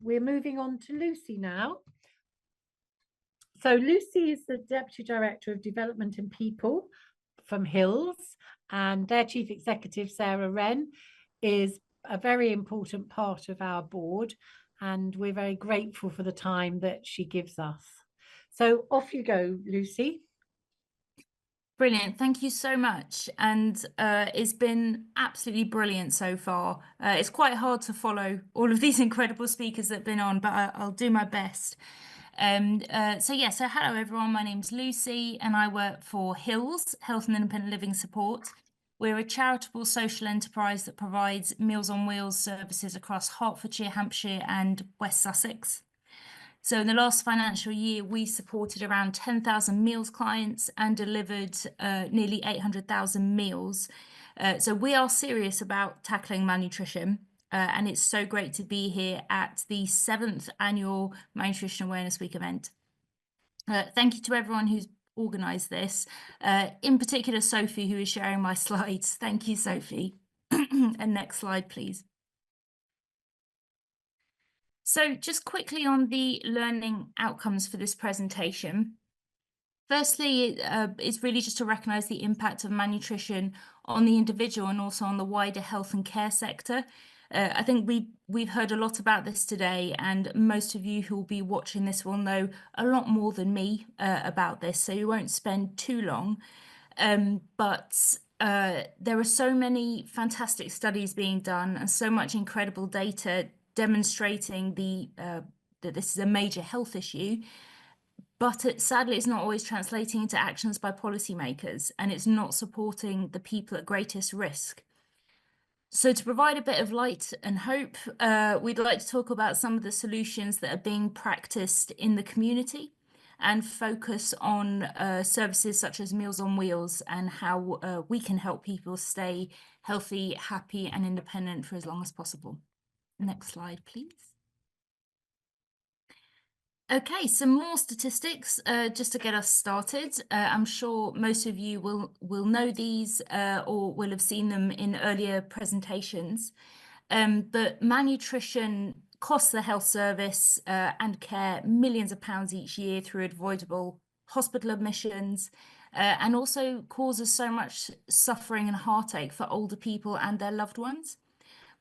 We're moving on to Lucy now. So Lucy is the Deputy Director of Development and People from Hills, and their Chief Executive, Sarah Wren, is a very important part of our board, and we're very grateful for the time that she gives us. So off you go, Lucy. Brilliant. Thank you so much. And it's been absolutely brilliant so far. It's quite hard to follow all of these incredible speakers that have been on, but I'll do my best. So hello everyone. My name's Lucy and I work for Hills, Health and Independent Living Support. We're a charitable social enterprise that provides Meals on Wheels services across Hertfordshire, Hampshire and West Sussex. So in the last financial year, we supported around 10,000 meals clients and delivered nearly 800,000 meals. So we are serious about tackling malnutrition. And it's so great to be here at the 7th annual Malnutrition Awareness Week event. Thank you to everyone who's organised this, in particular Sophie, who is sharing my slides. Thank you, Sophie. And next slide, please. So just quickly on the learning outcomes for this presentation. Firstly, it's really just to recognise the impact of malnutrition on the individual and also on the wider health and care sector. I think we've heard a lot about this today, and most of you who will be watching this will know a lot more than me about this, so you won't spend too long. But there are so many fantastic studies being done and so much incredible data demonstrating that this is a major health issue, but sadly it's not always translating into actions by policymakers, and it's not supporting the people at greatest risk. So to provide a bit of light and hope, we'd like to talk about some of the solutions that are being practiced in the community and focus on services such as Meals on Wheels and how we can help people stay healthy, happy and independent for as long as possible. Next slide, please. Okay, some more statistics just to get us started. I'm sure most of you will know these or will have seen them in earlier presentations. But malnutrition costs the health service and care millions of pounds each year through avoidable hospital admissions, and also causes so much suffering and heartache for older people and their loved ones.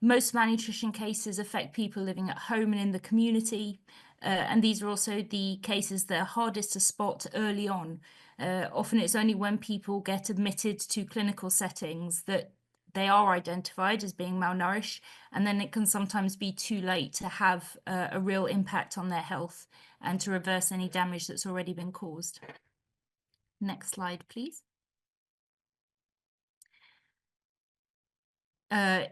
Most malnutrition cases affect people living at home and in the community, and these are also the cases that are hardest to spot early on. Often it's only when people get admitted to clinical settings that they are identified as being malnourished, and then it can sometimes be too late to have a real impact on their health and to reverse any damage that's already been caused. Next slide, please.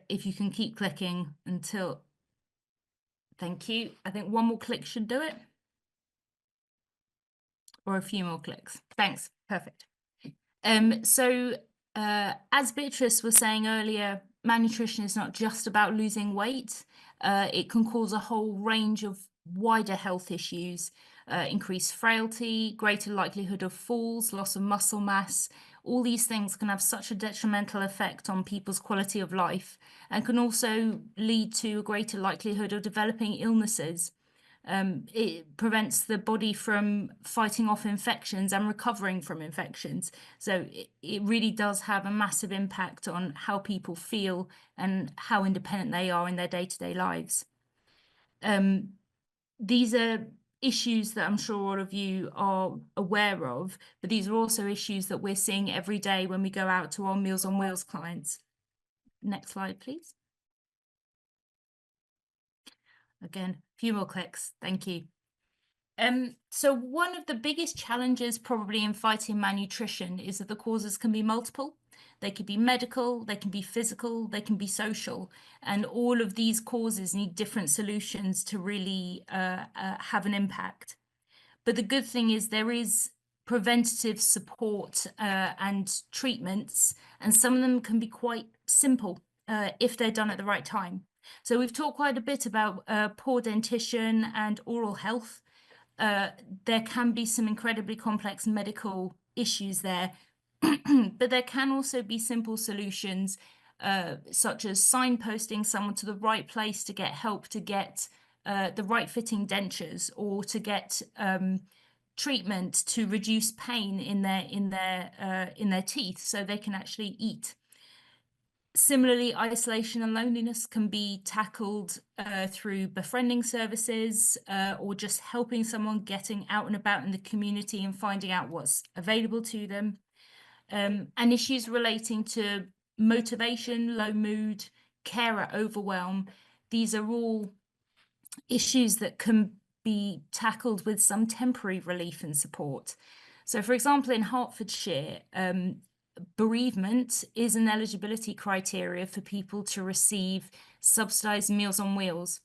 If you can keep clicking until... Thank you. I think one more click should do it. Or a few more clicks. Thanks. Perfect. As Beatrice was saying earlier, malnutrition is not just about losing weight. It can cause a whole range of wider health issues, increased frailty, greater likelihood of falls, loss of muscle mass. All these things can have such a detrimental effect on people's quality of life and can also lead to a greater likelihood of developing illnesses. It prevents the body from fighting off infections and recovering from infections. So it really does have a massive impact on how people feel and how independent they are in their day-to-day lives. These are issues that I'm sure all of you are aware of, but these are also issues that we're seeing every day when we go out to our Meals on Wheels clients. Next slide, please. Again, a few more clicks. Thank you. So one of the biggest challenges probably in fighting malnutrition is that the causes can be multiple. They could be medical, they can be physical, they can be social, and all of these causes need different solutions to really have an impact. But the good thing is there is preventative support and treatments, and some of them can be quite simple if they're done at the right time. So we've talked quite a bit about poor dentition and oral health. There can be some incredibly complex medical issues there, but there can also be simple solutions, such as signposting someone to the right place to get help to get the right fitting dentures or to get treatment to reduce pain in their teeth so they can actually eat. Similarly, isolation and loneliness can be tackled through befriending services or just helping someone getting out and about in the community and finding out what's available to them. And issues relating to motivation, low mood, carer overwhelm, these are all issues that can be tackled with some temporary relief and support. So, for example, in Hertfordshire, bereavement is an eligibility criteria for people to receive subsidised Meals on Wheels.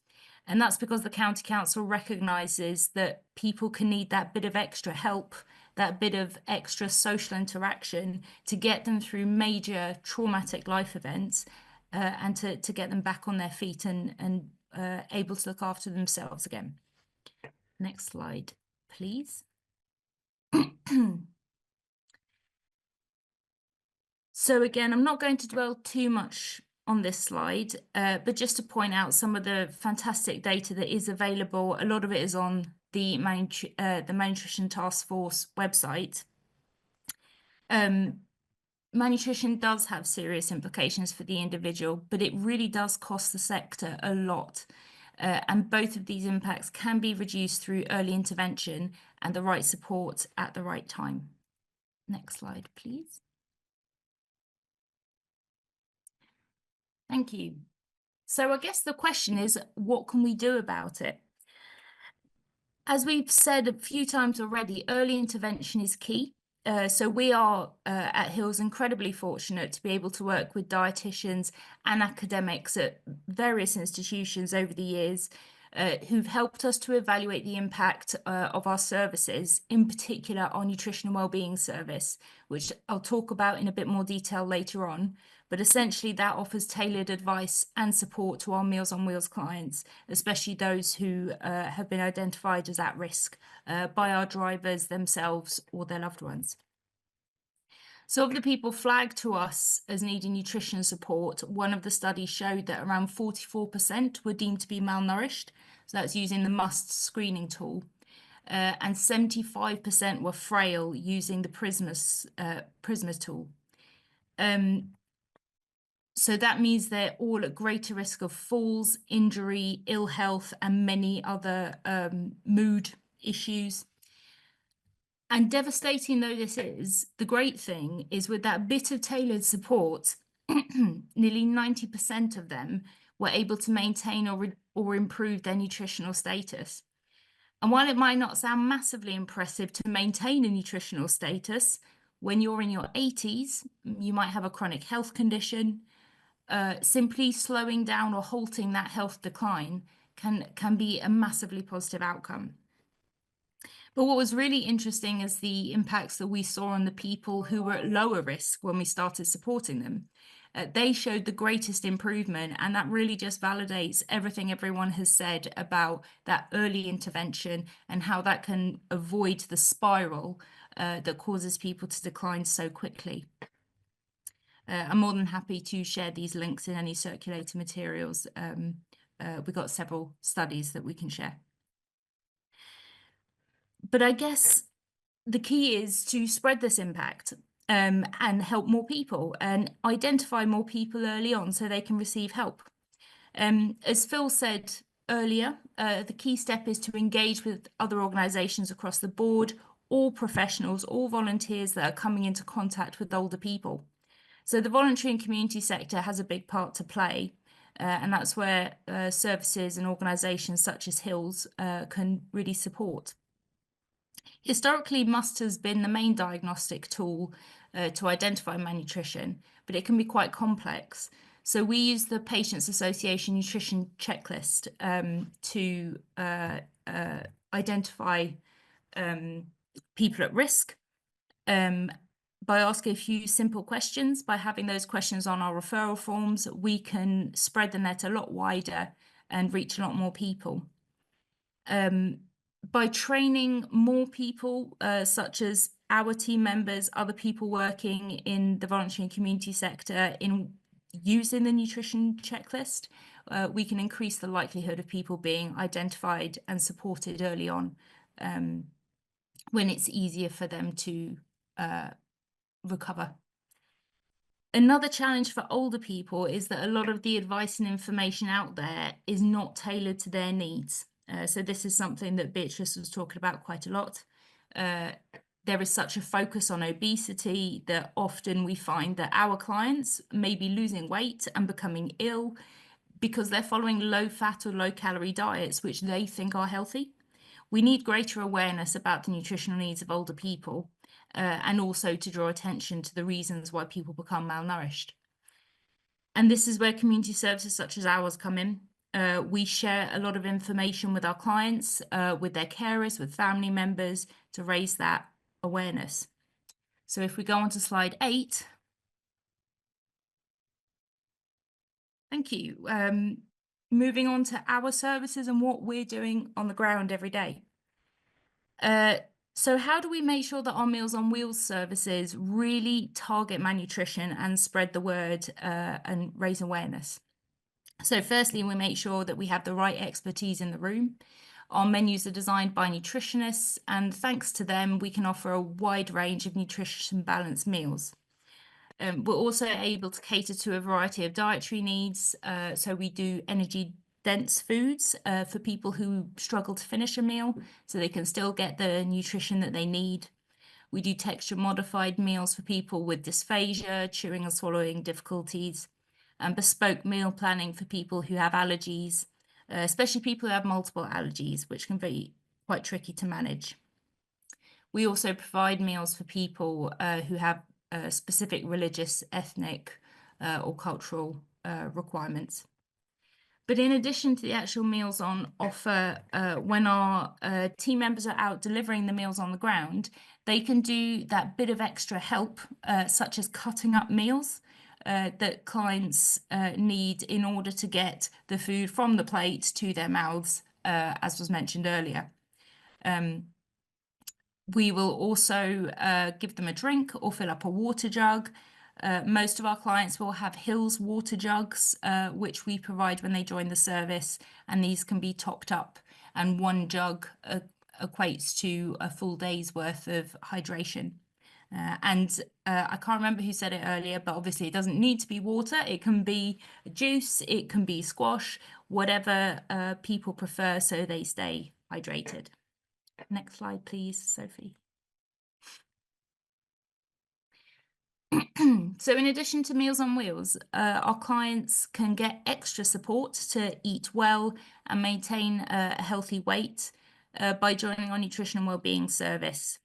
And that's because the county council recognises that people can need that bit of extra help, that bit of extra social interaction to get them through major traumatic life events and to get them back on their feet and able to look after themselves again. Next slide, please. So again, I'm not going to dwell too much on this slide, but just to point out some of the fantastic data that is available. A lot of it is on the Malnutrition Task Force website. Malnutrition does have serious implications for the individual, but it really does cost the sector a lot. And both of these impacts can be reduced through early intervention and the right support at the right time. Next slide, please. Thank you. So I guess the question is, what can we do about it? As we've said a few times already, early intervention is key. So we are at Hills incredibly fortunate to be able to work with dietitians and academics at various institutions over the years who've helped us to evaluate the impact of our services, in particular our nutrition and wellbeing service, which I'll talk about in a bit more detail later on. But essentially that offers tailored advice and support to our Meals on Wheels clients, especially those who have been identified as at risk by our drivers themselves or their loved ones. So of the people flagged to us as needing nutrition support, one of the studies showed that around 44% were deemed to be malnourished. So that's using the MUST screening tool. And 75% were frail using the Prisma tool. So that means they're all at greater risk of falls, injury, ill health, and many other mood issues. And devastating though this is, the great thing is with that bit of tailored support, nearly 90% of them were able to maintain or improve their nutritional status. And while it might not sound massively impressive to maintain a nutritional status, when you're in your 80s, you might have a chronic health condition. Simply slowing down or halting that health decline can be a massively positive outcome. But what was really interesting is the impacts that we saw on the people who were at lower risk when we started supporting them. They showed the greatest improvement, and that really just validates everything everyone has said about that early intervention and how that can avoid the spiral that causes people to decline so quickly. I'm more than happy to share these links in any circulator materials. We've got several studies that we can share. But I guess the key is to spread this impact and help more people and identify more people early on so they can receive help. As Phil said earlier, the key step is to engage with other organisations across the board, all professionals, all volunteers that are coming into contact with older people. So the voluntary and community sector has a big part to play, and that's where services and organisations such as Hills can really support. Historically, MUST has been the main diagnostic tool to identify malnutrition, but it can be quite complex. So we use the Patients Association Nutrition Checklist to identify people at risk. By asking a few simple questions, by having those questions on our referral forms, we can spread the net a lot wider and reach a lot more people. By training more people, such as our team members, other people working in the voluntary and community sector in using the nutrition checklist, we can increase the likelihood of people being identified and supported early on, when it's easier for them to recover. Another challenge for older people is that a lot of the advice and information out there is not tailored to their needs. So this is something that Beatrice was talking about quite a lot. There is such a focus on obesity that often we find that our clients may be losing weight and becoming ill because they're following low fat or low calorie diets, which they think are healthy. We need greater awareness about the nutritional needs of older people, and also to draw attention to the reasons why people become malnourished. And this is where community services such as ours come in. We share a lot of information with our clients, with their carers, with family members, to raise that awareness. So if we go on to slide 8. Thank you. Moving on to our services and what we're doing on the ground every day. So how do we make sure that our Meals on Wheels services really target malnutrition and spread the word and raise awareness? So firstly, we make sure that we have the right expertise in the room. Our menus are designed by nutritionists, and thanks to them, we can offer a wide range of nutrition balanced meals. We're also able to cater to a variety of dietary needs. So we do energy dense foods for people who struggle to finish a meal, so they can still get the nutrition that they need. We do texture modified meals for people with dysphagia, chewing and swallowing difficulties, and bespoke meal planning for people who have allergies, especially people who have multiple allergies, which can be quite tricky to manage. We also provide meals for people who have specific religious, ethnic, or cultural requirements. But in addition to the actual meals on offer, when our team members are out delivering the meals on the ground, they can do that bit of extra help, such as cutting up meals that clients need in order to get the food from the plate to their mouths, as was mentioned earlier. We will also give them a drink or fill up a water jug. Most of our clients will have Hills water jugs, which we provide when they join the service, and these can be topped up, and one jug equates to a full day's worth of hydration. I can't remember who said it earlier, but obviously it doesn't need to be water. It can be juice, it can be squash, whatever people prefer, so they stay hydrated. Next slide, please, Sophie. So in addition to Meals on Wheels, our clients can get extra support to eat well and maintain a healthy weight by joining our nutrition and wellbeing service.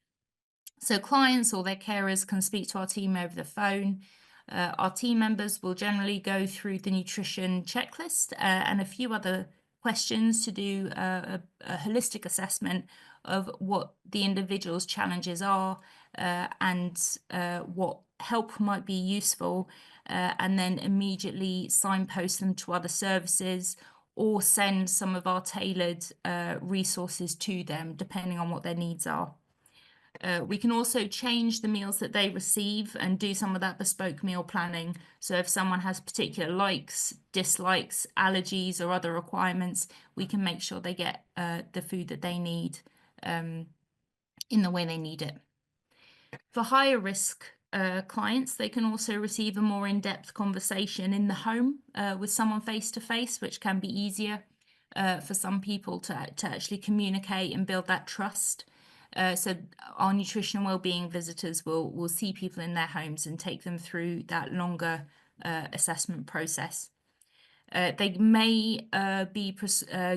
So clients or their carers can speak to our team over the phone. Our team members will generally go through the nutrition checklist and a few other questions to do a holistic assessment of what the individual's challenges are and what help might be useful, and then immediately signpost them to other services or send some of our tailored resources to them depending on what their needs are. We can also change the meals that they receive and do some of that bespoke meal planning. So if someone has particular likes, dislikes, allergies, or other requirements, we can make sure they get the food that they need in the way they need it. For higher risk clients, they can also receive a more in-depth conversation in the home with someone face-to-face, which can be easier for some people to actually communicate and build that trust. So our nutrition and wellbeing visitors will see people in their homes and take them through that longer assessment process. They may be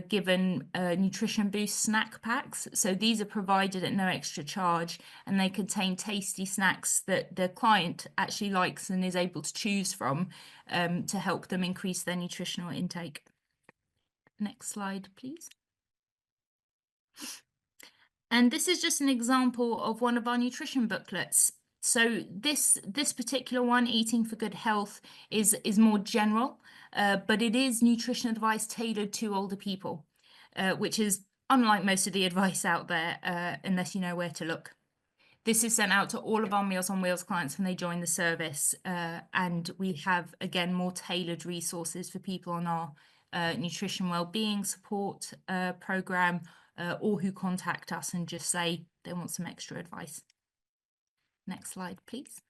given nutrition boost snack packs. So these are provided at no extra charge, and they contain tasty snacks that the client actually likes and is able to choose from to help them increase their nutritional intake. Next slide, please. And this is just an example of one of our nutrition booklets. So this particular one, Eating for Good Health, is more general, but it is nutrition advice tailored to older people, which is unlike most of the advice out there, unless you know where to look. This is sent out to all of our Meals on Wheels clients when they join the service. And we have, again, more tailored resources for people on our nutrition wellbeing support program, or who contact us and just say they want some extra advice. Next slide, please.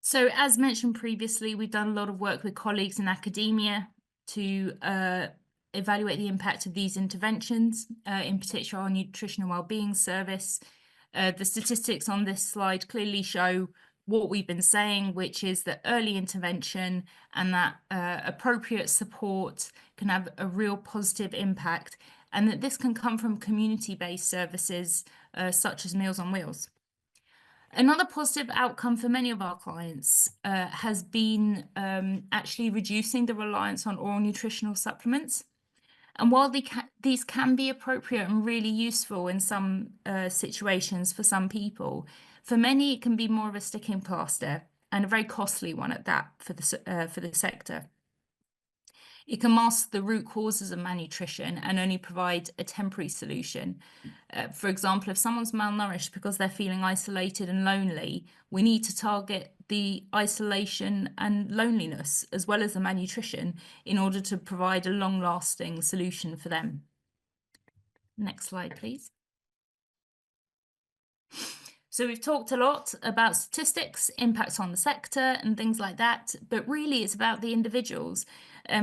So as mentioned previously, we've done a lot of work with colleagues in academia to evaluate the impact of these interventions, in particular our nutrition and wellbeing service. The statistics on this slide clearly show what we've been saying, which is that early intervention and that appropriate support can have a real positive impact, and that this can come from community-based services such as Meals on Wheels. Another positive outcome for many of our clients has been actually reducing the reliance on oral nutritional supplements. And while these can be appropriate and really useful in some situations for some people, for many it can be more of a sticking plaster, and a very costly one at that for the sector. It can mask the root causes of malnutrition and only provide a temporary solution. For example, if someone's malnourished because they're feeling isolated and lonely, we need to target the isolation and loneliness as well as the malnutrition in order to provide a long-lasting solution for them. Next slide, please. So we've talked a lot about statistics, impacts on the sector and things like that, but really it's about the individuals.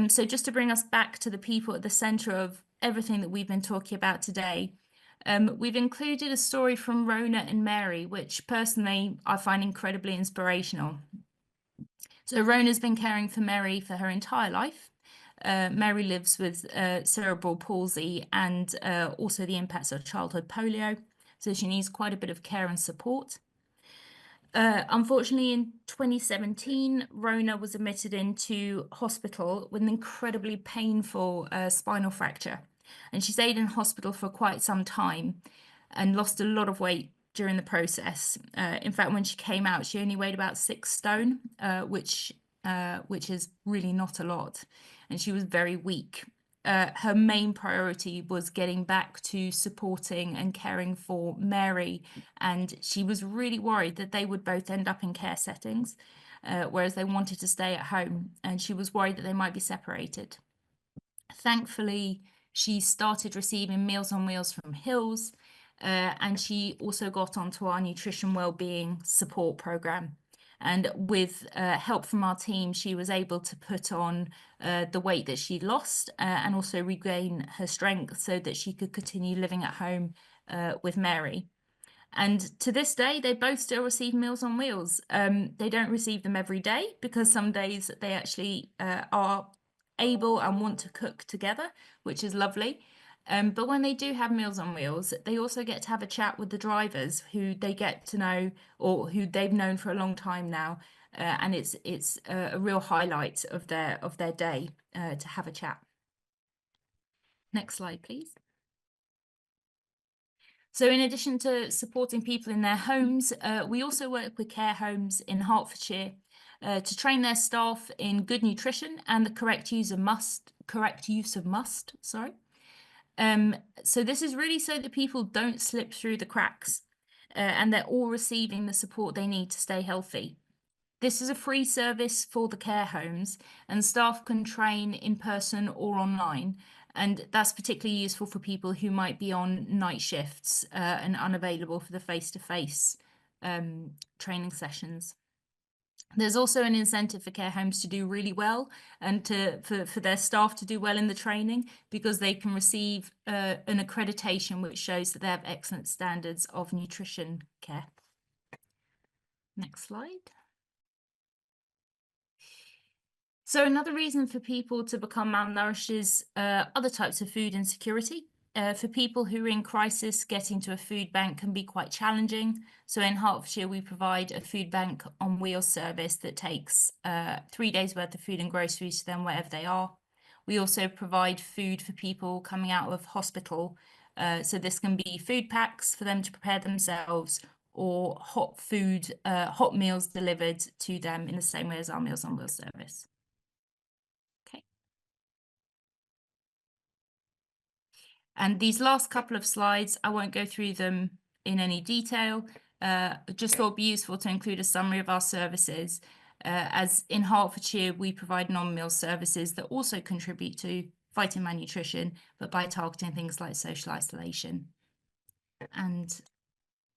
So just to bring us back to the people at the centre of everything that we've been talking about today, we've included a story from Rona and Mary, which personally I find incredibly inspirational. So Rona's been caring for Mary for her entire life. Mary lives with cerebral palsy and also the impacts of childhood polio. So she needs quite a bit of care and support. Unfortunately, in 2017, Rona was admitted into hospital with an incredibly painful spinal fracture. And she stayed in hospital for quite some time and lost a lot of weight during the process. In fact, when she came out, she only weighed about 6 stone, which is really not a lot. And she was very weak. Her main priority was getting back to supporting and caring for Mary, and she was really worried that they would both end up in care settings, whereas they wanted to stay at home, and she was worried that they might be separated. Thankfully, she started receiving Meals on Wheels from Hills, and she also got onto our nutrition wellbeing support program. And with help from our team, she was able to put on the weight that she'd lost and also regain her strength so that she could continue living at home with Mary. And to this day, they both still receive Meals on Wheels. They don't receive them every day because some days they actually are able and want to cook together, which is lovely. But when they do have Meals on Wheels, they also get to have a chat with the drivers who they get to know or who they've known for a long time now. And it's a real highlight of their day to have a chat. Next slide, please. So in addition to supporting people in their homes, we also work with care homes in Hertfordshire to train their staff in good nutrition and the correct use of must. So this is really so that people don't slip through the cracks and they're all receiving the support they need to stay healthy. This is a free service for the care homes, and staff can train in person or online. And that's particularly useful for people who might be on night shifts and unavailable for the face-to-face training sessions. There's also an incentive for care homes to do really well and for their staff to do well in the training, because they can receive an accreditation which shows that they have excellent standards of nutrition care. Next slide. So another reason for people to become malnourished is other types of food insecurity. For people who are in crisis, getting to a food bank can be quite challenging. So in Hertfordshire, we provide a food bank on wheels service that takes 3 days worth of food and groceries to them wherever they are. We also provide food for people coming out of hospital. So this can be food packs for them to prepare themselves, or hot meals delivered to them in the same way as our Meals on Wheels service. And these last couple of slides, I won't go through them in any detail. Just thought it'd be useful to include a summary of our services. As in Hertfordshire, we provide non-meal services that also contribute to fighting malnutrition, but by targeting things like social isolation. And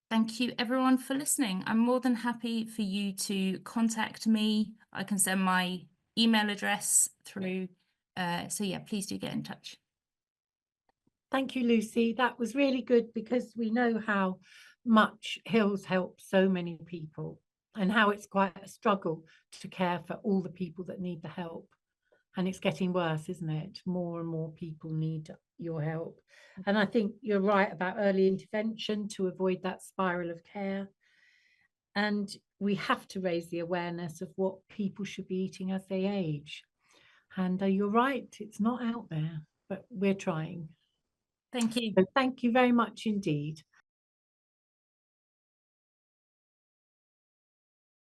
thank you everyone for listening. I'm more than happy for you to contact me. I can send my email address through. So yeah, please do get in touch. Thank you, Lucy. That was really good because we know how much Hills help so many people and how it's quite a struggle to care for all the people that need the help. And it's getting worse, isn't it? More and more people need your help. And I think you're right about early intervention to avoid that spiral of care. And we have to raise the awareness of what people should be eating as they age. And you're right, it's not out there, but we're trying. Thank you. So thank you very much indeed.